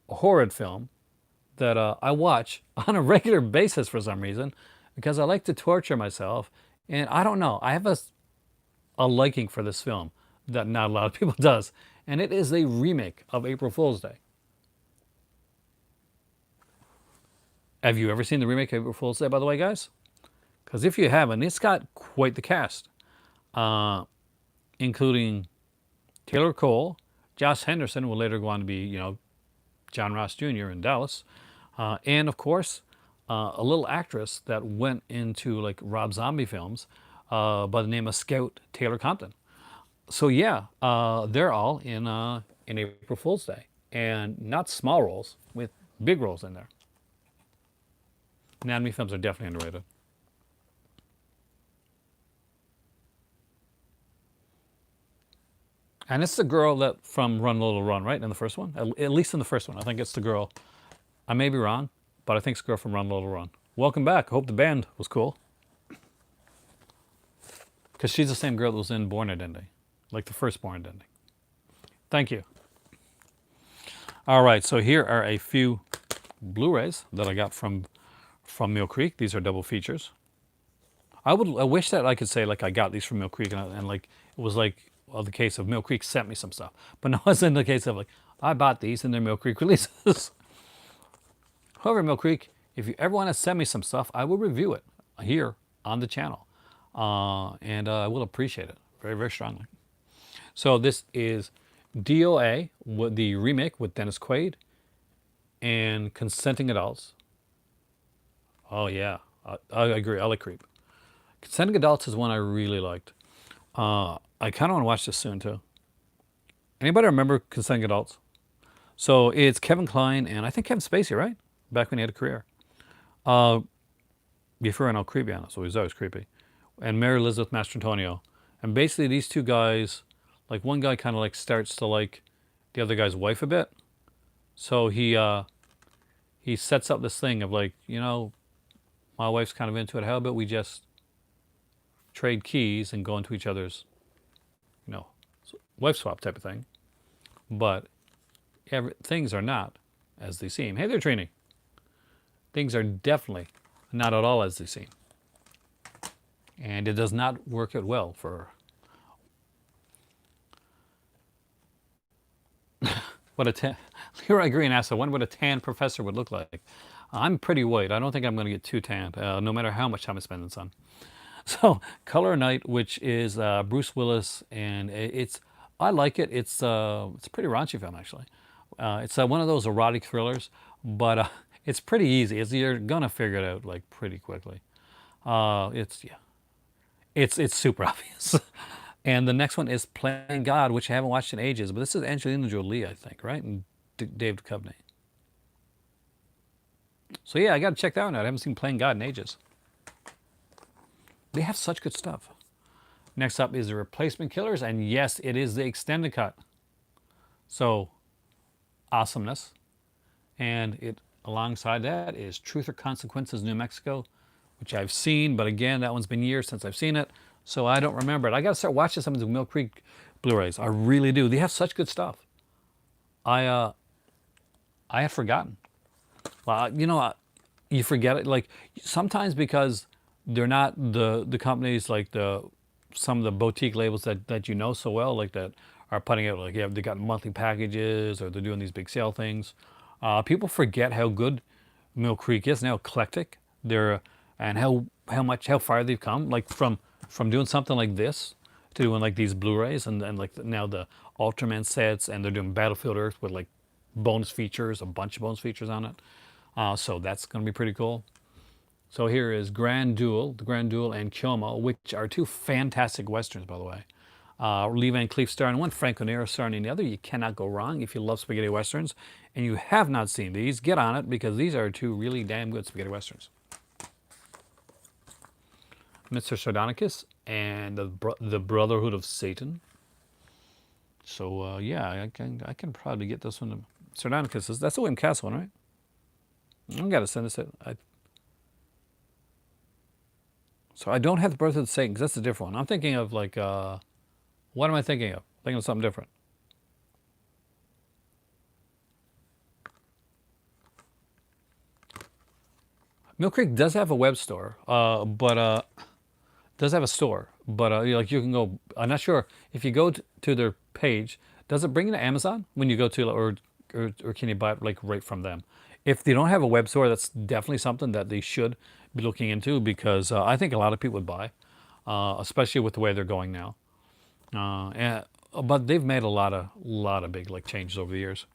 horrid film that I watch on a regular basis for some reason because I like to torture myself. And I don't know, I have a liking for this film that not a lot of people does. And it is a remake of April Fool's Day. Have you ever seen the remake of April Fool's Day, by the way, guys? Because if you haven't, it's got quite the cast, including Taylor Cole, Josh Henderson will later go on to be, you know, John Ross Jr. in Dallas, and of course, a little actress that went into like Rob Zombie films by the name of Scout Taylor Compton. So yeah, they're all in April Fool's Day, and not small roles, with big roles in there. Anatomy films are definitely underrated. And it's the girl that from Run Little Run, right? In the first one? At least in the first one. I think it's the girl. I may be wrong, but I think it's the girl from Run Little Run. Welcome back. I hope the band was cool. Because she's the same girl that was in Born Identity. Like the first Born Identity. Thank you. All right, so here are a few Blu-rays that I got from Millcreek. These are double features. I wish that I could say like I got these from Millcreek and like it was like the case of Millcreek sent me some stuff. But no, it's in the case of like I bought these and they're Millcreek releases. However, Millcreek, if you ever want to send me some stuff, I will review it here on the channel. And I will appreciate it very, very strongly. So this is DOA, with the remake with Dennis Quaid and Consenting Adults. Oh yeah, I agree. I like Creep. Consenting Adults is one I really liked. I kind of want to watch this soon too. Anybody remember Consenting Adults? So it's Kevin Kline and I think Kevin Spacey, right? Back when he had a career. Before I know creepy on it, so he's always creepy. And Mary Elizabeth Mastrantonio. And basically these two guys, like one guy kind of like starts to like the other guy's wife a bit. So he sets up this thing of like, you know, my wife's kind of into it. How about we just trade keys and go into each other's, you know, wife swap type of thing. But things are not as they seem. Hey there, Trini. Things are definitely not at all as they seem. And it does not work out well for what a tan. Leroy Green asked, I wonder what a tan professor would look like. I'm pretty white. I don't think I'm going to get too tanned, no matter how much time I spend in the sun. So, Color of Night, which is Bruce Willis, and I like it. It's a pretty raunchy film, actually. It's one of those erotic thrillers, but it's pretty easy. You're going to figure it out like pretty quickly. It's super obvious. And the next one is Playing God, which I haven't watched in ages, but this is Angelina Jolie, I think, right? And Dave Duchovny. So yeah, I got to check that one out. I haven't seen Playing God in ages. They have such good stuff. Next up is The Replacement Killers, and yes, it is the extended cut. So, awesomeness. And it alongside that is Truth or Consequences, New Mexico, which I've seen, but again, that one's been years since I've seen it, so I don't remember it. I got to start watching some of the Millcreek Blu-rays. I really do. They have such good stuff. I had forgotten. Well, you know, you forget it. Like sometimes because they're not the companies like some of the boutique labels that you know so well, like that are putting out like they got monthly packages or they're doing these big sale things. People forget how good Millcreek is, and how eclectic they're, and how far they've come. Like from doing something like this to doing like these Blu-rays and like now the Ultraman sets, and they're doing Battlefield Earth with like bonus features, a bunch of bonus features on it. So that's going to be pretty cool. So here is Grand Duel, The Grand Duel, and Kioma, which are two fantastic westerns, by the way. Lee Van Cleef starring one, Franco Nero starring in the other. You cannot go wrong if you love spaghetti westerns and you have not seen these. Get on it, because these are two really damn good spaghetti westerns. Mr. Sardonicus and the Brotherhood of Satan. So yeah, I can probably get this one. Sardonicus, that's the William Castle one, right? I gotta send this in. So I don't have the Birth of the Satan, because that's a different one. I'm thinking of like, what am I thinking of? Thinking of something different. Millcreek does have a web store, but does have a store, but like you can go. I'm not sure if you go to their page. Does it bring you to Amazon when you go to, or can you buy it like right from them? If they don't have a web store, that's definitely something that they should be looking into, because I think a lot of people would buy, especially with the way they're going now. But they've made a lot of big like changes over the years.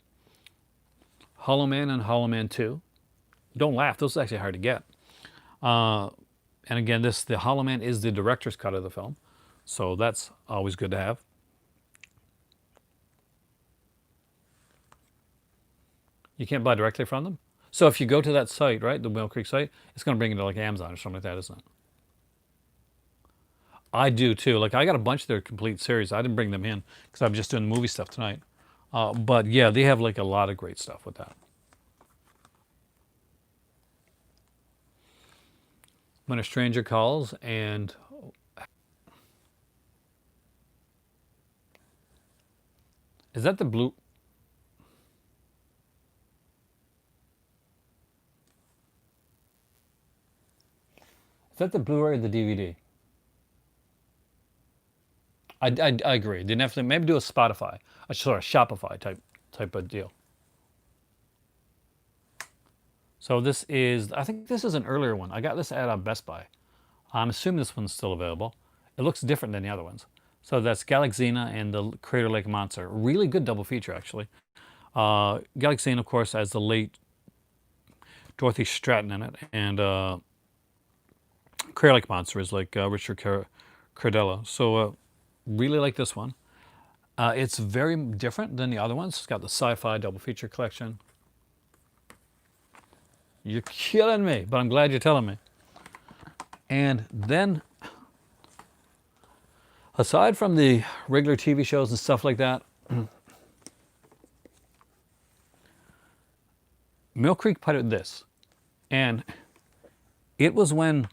Hollow Man and Hollow Man 2. Don't laugh; those are actually hard to get. And again, the Hollow Man is the director's cut of the film, so that's always good to have. You can't buy directly from them. So if you go to that site, right, the Millcreek site, it's going to bring you to like Amazon or something like that, isn't it? I do too. Like I got a bunch of their complete series. I didn't bring them in because I'm just doing movie stuff tonight. But yeah, they have like a lot of great stuff with that. When a Stranger Calls, and is that the blue? Is that the Blu-ray or the DVD? I agree. They definitely maybe do a Spotify, sorry, Shopify type of deal. So this is, I think this is an earlier one. I got this at Best Buy. I'm assuming this one's still available. It looks different than the other ones. So that's Galaxina and the Crater Lake Monster. Really good double feature, actually. Galaxina, of course, has the late Dorothy Stratton in it, and Crater Lake Monster is like Richard Cardella. So really like this one. It's very different than the other ones. It's got the sci-fi double feature collection. You're killing me, but I'm glad you're telling me. And then, aside from the regular TV shows and stuff like that, Millcreek put out this. And it was when,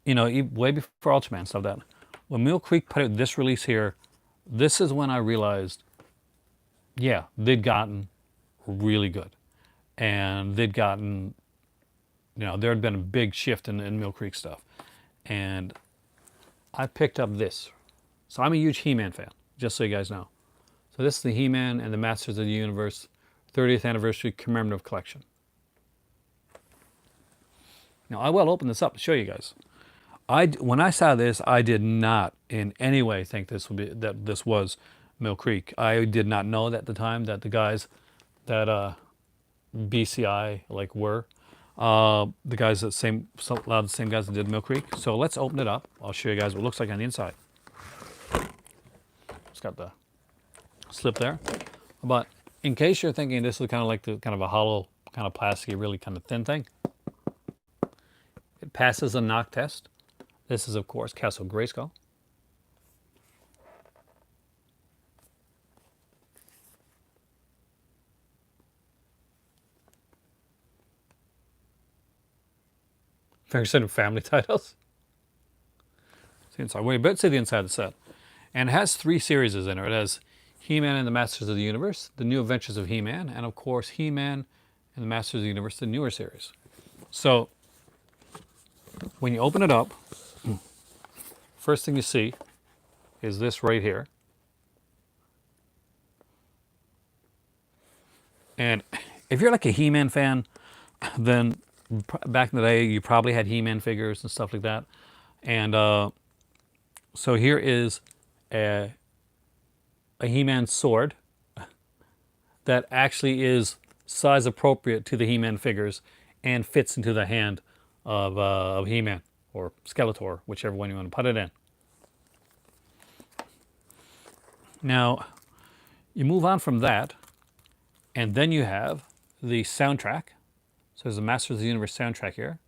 way before Ultraman stuff that, when Millcreek put out this release here, this is when I realized, yeah, they'd gotten really good. And they'd gotten, there had been a big shift in Millcreek stuff. And I picked up this. So I'm a huge He-Man fan, just so you guys know. So this is the He-Man and the Masters of the Universe 30th Anniversary Commemorative Collection. Now I will open this up to show you guys. When I saw this, I did not in any way think this was Millcreek. I did not know at the time that the guys that BCI were the guys a lot of the same guys that did Millcreek. So let's open it up. I'll show you guys what it looks like on the inside. It's got the slip there. But in case you're thinking this is kind of like a hollow, kind of plasticky, really kind of thin thing, it passes a knock test. This is, of course, Castle Greyskull. Very set of family titles. See inside. Well, you better see the inside of the set. And it has 3 series in it. It has He-Man and the Masters of the Universe, The New Adventures of He-Man, and of course He-Man and the Masters of the Universe, the newer series. So when you open it up, first thing you see is this right here. And if you're like a He-Man fan, then back in the day you probably had He-Man figures and stuff like that. And so here is a He-Man sword that actually is size appropriate to the He-Man figures and fits into the hand of He-Man or Skeletor, whichever one you want to put it in. Now, you move on from that, and then you have the soundtrack. So there's a Masters of the Universe soundtrack here.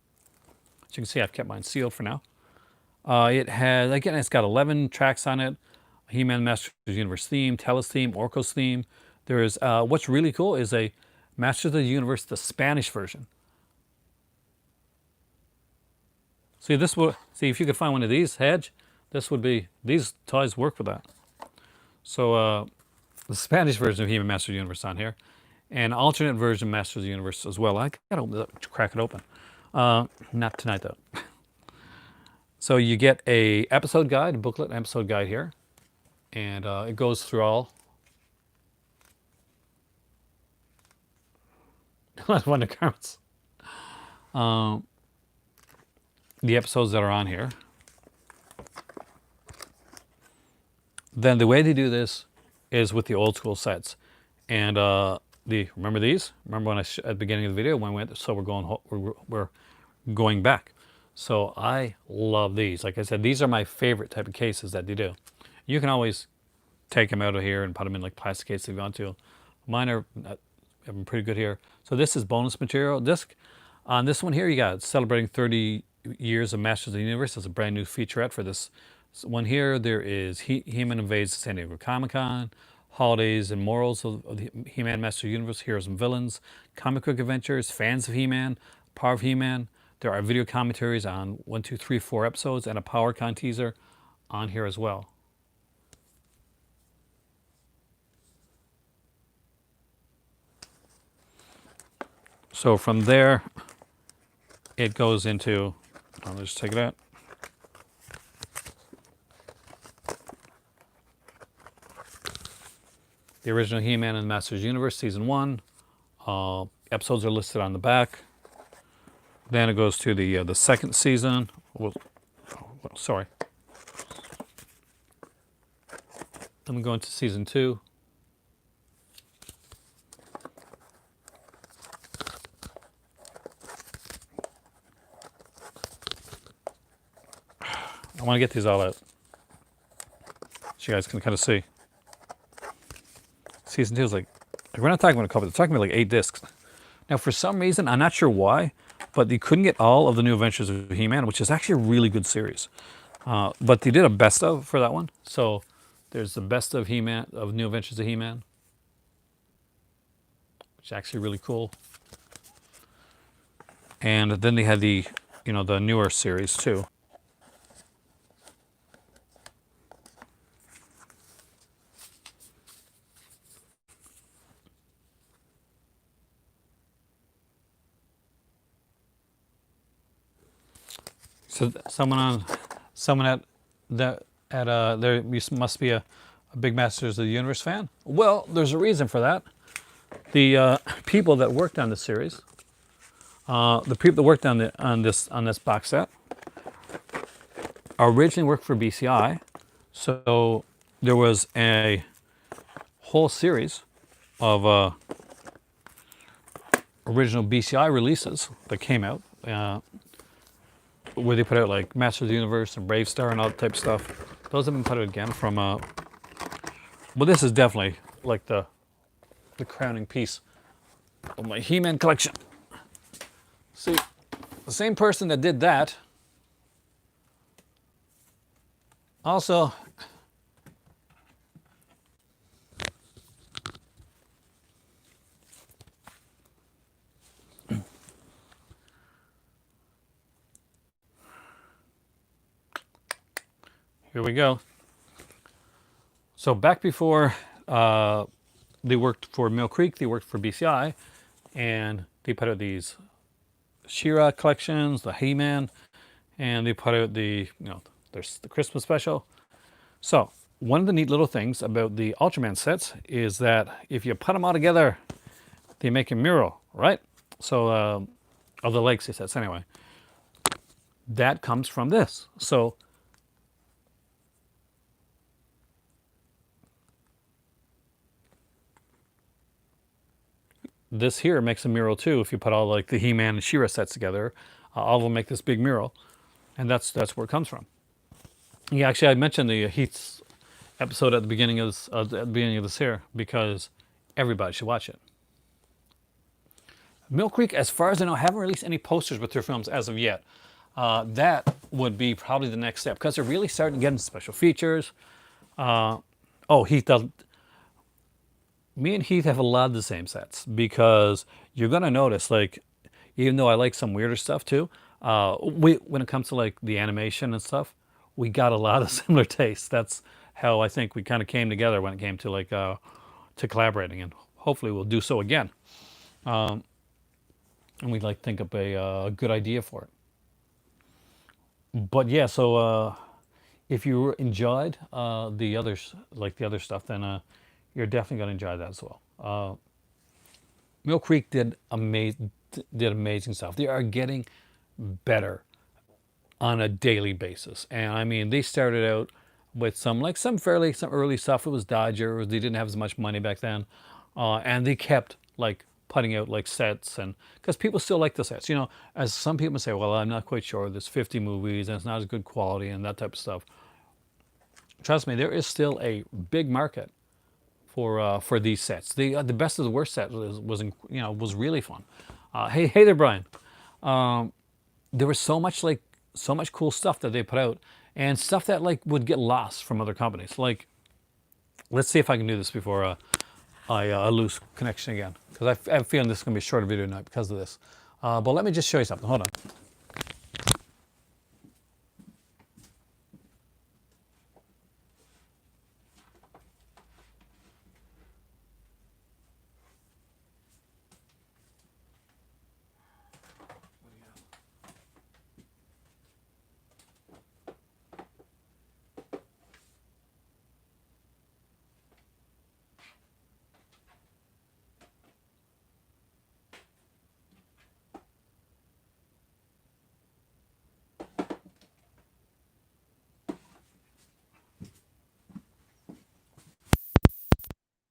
As you can see, I've kept mine sealed for now. It has, again, it's got 11 tracks on it. He-Man Masters of the Universe theme, Tellus theme, Orko's theme. There's, what's really cool is a Masters of the Universe, the Spanish version. See, this will, see if you could find one of these, Hedge, this would be, these toys work with that. So the Spanish version of He-Man Masters of the Universe on here, and alternate version Masters of the Universe as well. I gotta crack it open. Not tonight though. So you get a episode guide, a booklet episode guide here, and it goes through all. Wonder Garments. The episodes that are on here. Then the way they do this is with the old school sets, and remember these? Remember when at the beginning of the video when we went? So we're going back. So I love these. Like I said, these are my favorite type of cases that they do. You can always take them out of here and put them in like plastic cases if you want to. Mine are pretty good here. So this is bonus material disc. On this one here, you got celebrating 30 years of Masters of the Universe. There's a brand new featurette for this one here. There is He-Man Invades San Diego Comic-Con, Holidays and Morals of the He-Man Masters of the Universe, Heroes and Villains, Comic Book Adventures, Fans of He-Man, Power of He-Man. There are video commentaries on 1, 2, 3, 4 episodes and a PowerCon teaser on here as well. So from there, it goes into, I'll just take it out. The original He-Man and Masters Universe, Season 1. Episodes are listed on the back. Then it goes to the second season. Well, sorry. Then we go into Season 2. I want to get these all out so you guys can kind of see. Season 2 is like we're not talking about a couple, it's talking about like 8 discs. Now for some reason, I'm not sure why, but they couldn't get all of the New Adventures of He-Man, which is actually a really good series. But they did a best of for that one. So there's the best of He-Man, of New Adventures of He-Man, which is actually really cool. And then they had the, the newer series too. So someone there must be a big Masters of the Universe fan. Well, there's a reason for that. The people that worked on the series, the people that worked on this box set, originally worked for BCI. So there was a whole series of original BCI releases that came out. Where they put out like Masters of the Universe and Brave Star and all that type of stuff. Those have been put out again from, well, this is definitely like the crowning piece of my He-Man collection. See, the same person that did that also here we go. So back before they worked for Millcreek, they worked for BCI, and they put out these She-Ra collections, the He-Man, and they put out there's the Christmas special. So one of the neat little things about the Ultraman sets is that if you put them all together, they make a mural, right? So of the Legacy sets anyway. That comes from this. So this here makes a mural too. If you put all like the He-Man and She-Ra sets together, all of them make this big mural, and that's where it comes from. Yeah, actually, I mentioned the Heath's episode at the beginning of this here because everybody should watch it. Millcreek, as far as I know, haven't released any posters with their films as of yet. That would be probably the next step because they're really starting to get into special features. Heath doesn't. me and Heath have a lot of the same sets because you're gonna notice, like, even though I like some weirder stuff too, we when it comes to like the animation and stuff, we got a lot of similar tastes. That's how I think we kind of came together when it came to like to collaborating, and hopefully we'll do so again. And we'd like think up a good idea for it. But yeah, so if you enjoyed the others, like the other stuff, then you're definitely gonna enjoy that as well. Millcreek did amazing stuff. They are getting better on a daily basis, and I mean they started out with some early stuff. It was Dodger. They didn't have as much money back then, and they kept like putting out like sets, and because people still like the sets, as some people say, well, I'm not quite sure. There's 50 movies and it's not as good quality and that type of stuff. Trust me, there is still a big market for these sets. The best of the worst set was really fun. Hey there, Brian. There was so much cool stuff that they put out, and stuff that like would get lost from other companies. Like, let's see if I can do this before I lose connection again, because I have a feeling this is going to be a shorter video tonight because of this. But let me just show you something. Hold on.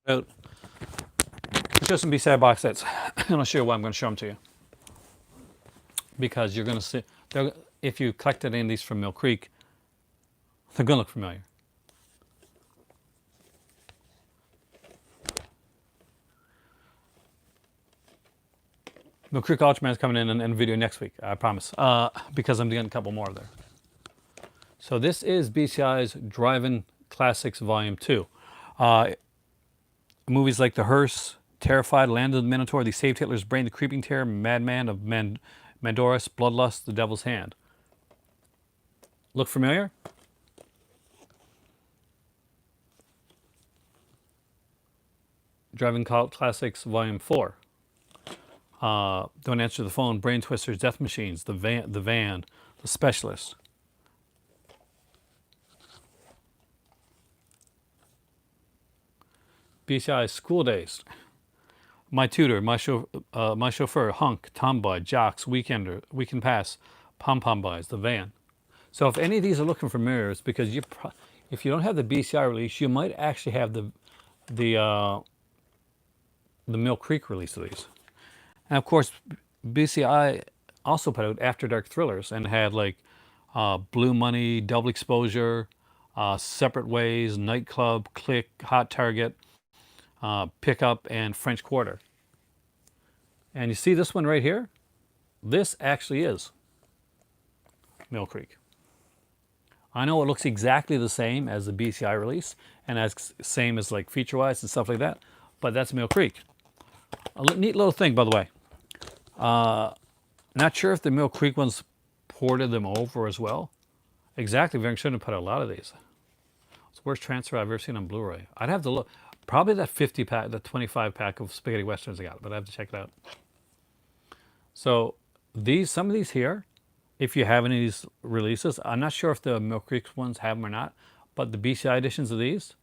Out just some B-side box sets, and I'll show you why I'm going to show them to you. Because you're going to see, if you collected any of these from Millcreek, they're going to look familiar. Millcreek Ultraman is coming in a video next week, I promise, because I'm doing a couple more there. So this is BCI's Driving Classics Volume 2. Movies like The Hearse, Terrified, Land of the Minotaur, The Saved Hitler's Brain, The Creeping Terror, Madman of Mandoris, Bloodlust, The Devil's Hand. Look familiar? Driving Classics Volume 4. Don't Answer the Phone, Brain Twisters, Death Machines, The Van, The Specialist. BCI School Days. My Tutor, My Chauffeur, Hunk, Tomboy, Jocks, Weekend Pass, Pom Pom Boys, The Van. So if any of these are looking for mirrors, because if you don't have the BCI release, you might actually have the Millcreek release of these. And of course, BCI also put out After Dark Thrillers and had like Blue Money, Double Exposure, Separate Ways, Nightclub, Click, Hot Target, Pickup, and French Quarter. And you see this one right here? This actually is Millcreek. I know it looks exactly the same as the BCI release and as same as like feature-wise and stuff like that, but that's Millcreek. A neat little thing, by the way. Not sure if the Millcreek ones ported them over as well. Exactly, Vern shouldn't have put a lot of these. It's the worst transfer I've ever seen on Blu-ray. I'd have to look. Probably that 50 pack, the 25 pack of Spaghetti Westerns I got, but I have to check it out. So some of these here, if you have any of these releases, I'm not sure if the Millcreek ones have them or not, but the BCI editions of these,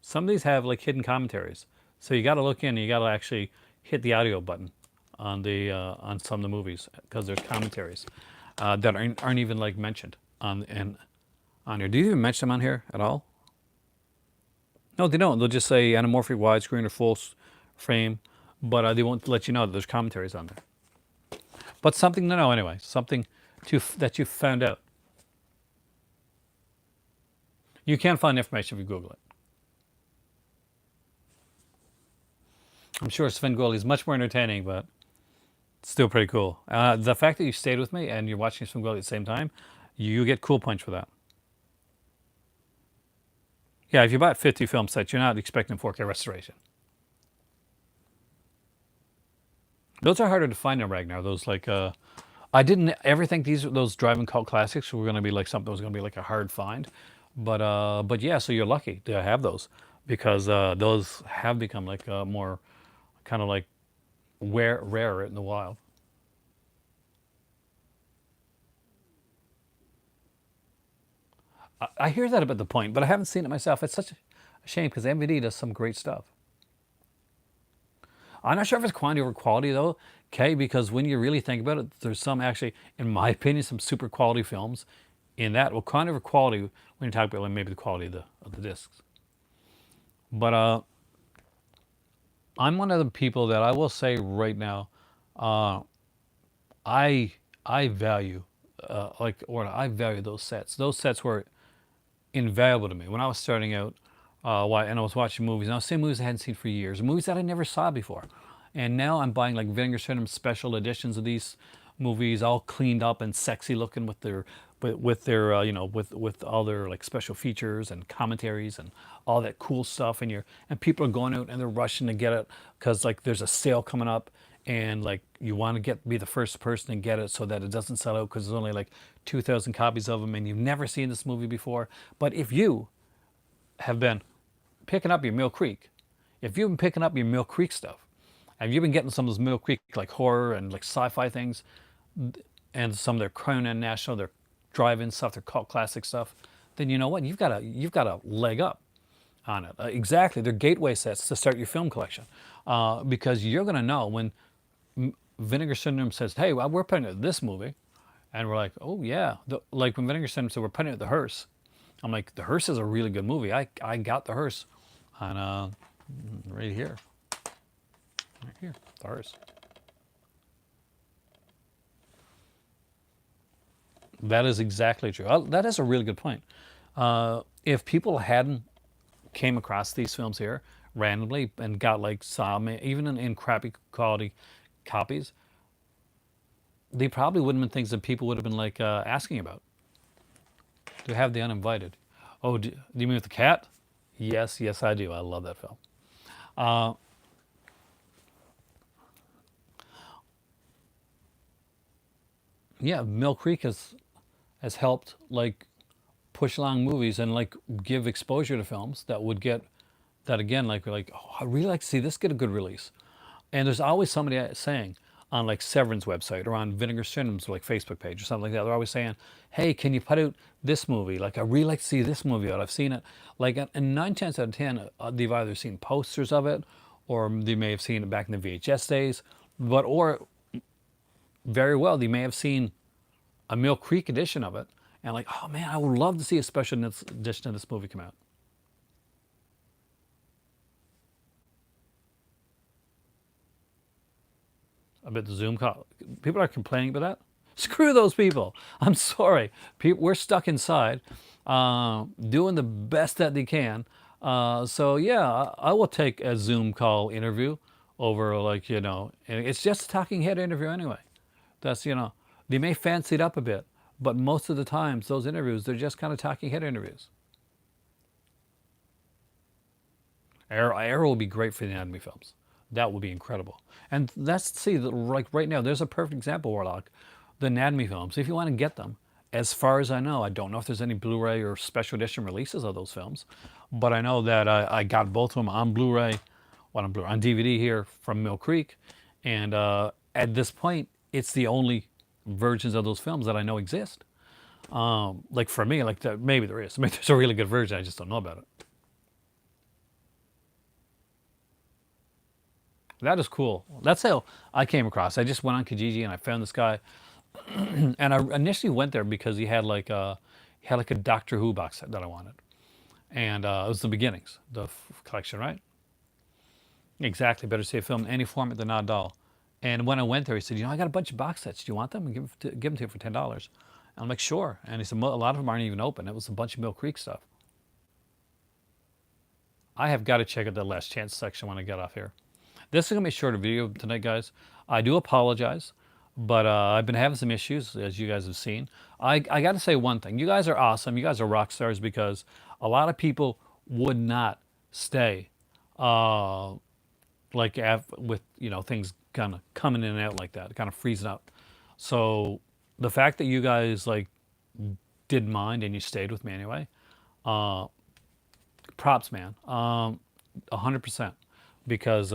some of these have like hidden commentaries. So you got to look in, you got to actually hit the audio button on some of the movies, because there's commentaries that aren't even like mentioned on here. Do you even mention them on here at all? No, they don't. They'll just say anamorphic, widescreen, or full frame, but they won't let you know that there's commentaries on there. But something to know anyway. Something that you found out. You can find information if you Google it. I'm sure Svengoolie is much more entertaining, but it's still pretty cool. The fact that you stayed with me and you're watching Svengoolie at the same time, you get cool punch for that. Yeah, if you bought 50 film sets, you're not expecting 4K restoration. Those are harder to find in Ragnar. Those like I didn't ever think those driving cult classics were going to be like something that was going to be like a hard find, but yeah. So you're lucky to have those because those have become like more kind of like rarer in the wild. I hear that about the point, but I haven't seen it myself. It's such a shame because MVD does some great stuff. I'm not sure if it's quantity over quality though, okay? Because when you really think about it, there's some actually, in my opinion, some super quality films in that. Well, quantity over quality when you talk about like maybe the quality of the discs. But I'm one of the people that I will say right now, uh, I value I value those sets. Those sets were invaluable to me when I was starting out. And I was watching movies, and I was seeing movies I hadn't seen for years, movies that I never saw before. And now I'm buying like Vinegar Syndrome special editions of these movies, all cleaned up and sexy looking with their with all their like special features and commentaries and all that cool stuff. And people are going out and they're rushing to get it because like there's a sale coming up, and like you want to be the first person to get it so that it doesn't sell out because there's only like 2,000 copies of them, and you've never seen this movie before. But if you have been picking up your Millcreek, if you've been picking up your Millcreek stuff, and you've been getting some of those Millcreek like horror and like sci-fi things, and some of their Crown National, their drive-in stuff, their cult classic stuff, then you know what? You've got a leg up on it. Exactly, they're gateway sets to start your film collection, because you're gonna know when Vinegar Syndrome says, "Hey, well, we're putting out this movie," and we're like, "Oh yeah," like when Vinegar Syndrome said, "We're putting out the Hearse." I'm like, "The Hearse is a really good movie. I got the Hearse on right here, right here, the Hearse." That is exactly true. That is a really good point. If people hadn't came across these films here randomly and got like saw even in crappy quality copies, they probably wouldn't have been things that people would have been like asking about. To have the uninvited. Oh, do you mean with the cat? Yes, yes, I do. I love that film. Uh, yeah, Mill Creek has helped like push along movies and like give exposure to films that would get that again like oh, I really like to see this get a good release. And there's always somebody saying on like Severin's website or on Vinegar Syndrome's like Facebook page or something like that. They're always saying, "Hey, can you put out this movie? Like I really like to see this movie out. I've seen it." Like and 9 times out of 10, they've either seen posters of it, or they may have seen it back in the VHS days. But or very well, they may have seen a Mill Creek edition of it, and like, "Oh man, I would love to see a special edition of this movie come out." About the Zoom call. People are complaining about that. Screw those people. I'm sorry. We're stuck inside, doing the best that they can. So yeah, I will take a Zoom call interview over like and it's just a talking head interview anyway. That's they may fancy it up a bit, but most of the times those interviews they're just kind of talking head interviews. Arrow will be great for the anime films. That would be incredible. And that's see like right now there's a perfect example, Warlock. The anatomy films. If you want to get them, as far as I know, I don't know if there's any Blu-ray or special edition releases of those films, but I know that I got both of them on Blu-ray, on DVD here from Mill Creek, and at this point, it's the only versions of those films that I know exist. Like for me, like maybe there is. Maybe there's a really good version. I just don't know about it. That is cool. That's how I came across. I just went on Kijiji and I found this guy, and I initially went there because he had like a Doctor Who box set that I wanted, and it was the beginnings, the collection, right? Exactly. Better see a film in any format than not at all. And when I went there, he said, I got a bunch of box sets. Do you want them? And give them to you for $10. And I'm like, sure. And he said, a lot of them aren't even open. It was a bunch of Mill Creek stuff. I have got to check out the Last Chance section when I get off here. This is going to be a shorter video tonight, guys. I do apologize, but I've been having some issues, as you guys have seen. I got to say one thing. You guys are awesome. You guys are rock stars because a lot of people would not stay like like with things kind of coming in and out like that, kind of freezing up. So the fact that you guys like didn't mind and you stayed with me anyway, props, man. 100%, because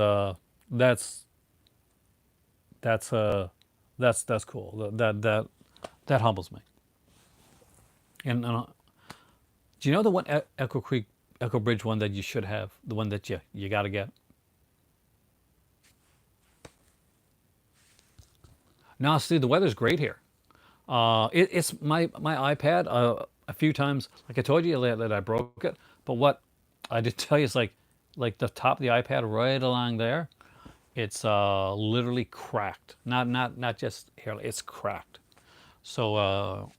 that's that's uh that's cool. That humbles me. And do you know the one Echo Bridge one that you should have, the one that you got to get? No, see, the weather's great here. It's my iPad. A few times, like I told you that I broke it, but what I did tell you is like the top of the iPad right along there, it's literally cracked. Not just hairline, it's cracked. So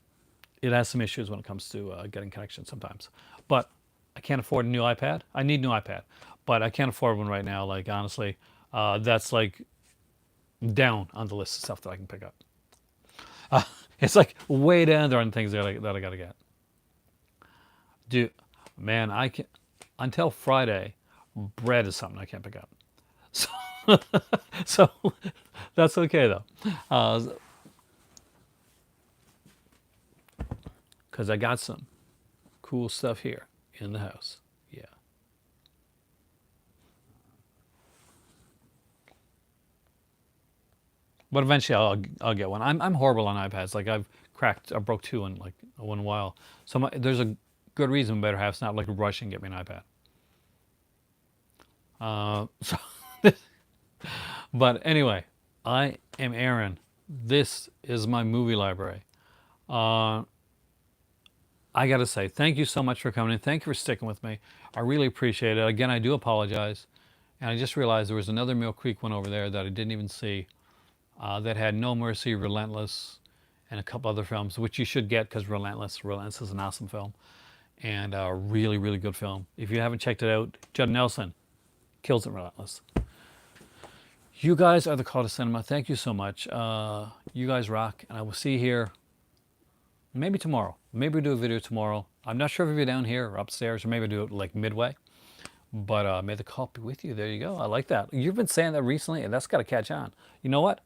it has some issues when it comes to getting connection sometimes. But I can't afford a new iPad. I need a new iPad, but I can't afford one right now. Like honestly, that's like down on the list of stuff that I can pick up. It's like way down there on things that I gotta get. Dude, man, I can until Friday. Bread is something I can't pick up. So, so that's okay though, because I got some cool stuff here in the house. Yeah. But eventually I'll get one. I'm horrible on iPads. Like I broke two in like one while. So there's a good reason better half's not like rushing get me an iPad. So, but anyway, I am Aaron. This is my movie library. Uh, I got to say, thank you so much for coming in. Thank you for sticking with me. I really appreciate it. Again, I do apologize. And I just realized there was another Millcreek one over there that I didn't even see, that had No Mercy, Relentless, and a couple other films, which you should get because Relentless is an awesome film. And a really, really good film. If you haven't checked it out, Judd Nelson kills it in Relentless. You guys are the call to cinema. Thank you so much. You guys rock. And I will see you here maybe tomorrow. Maybe we'll do a video tomorrow. I'm not sure if you're down here or upstairs, or maybe do it like midway. But may the call be with you. There you go. I like that. You've been saying that recently, and that's got to catch on. You know what?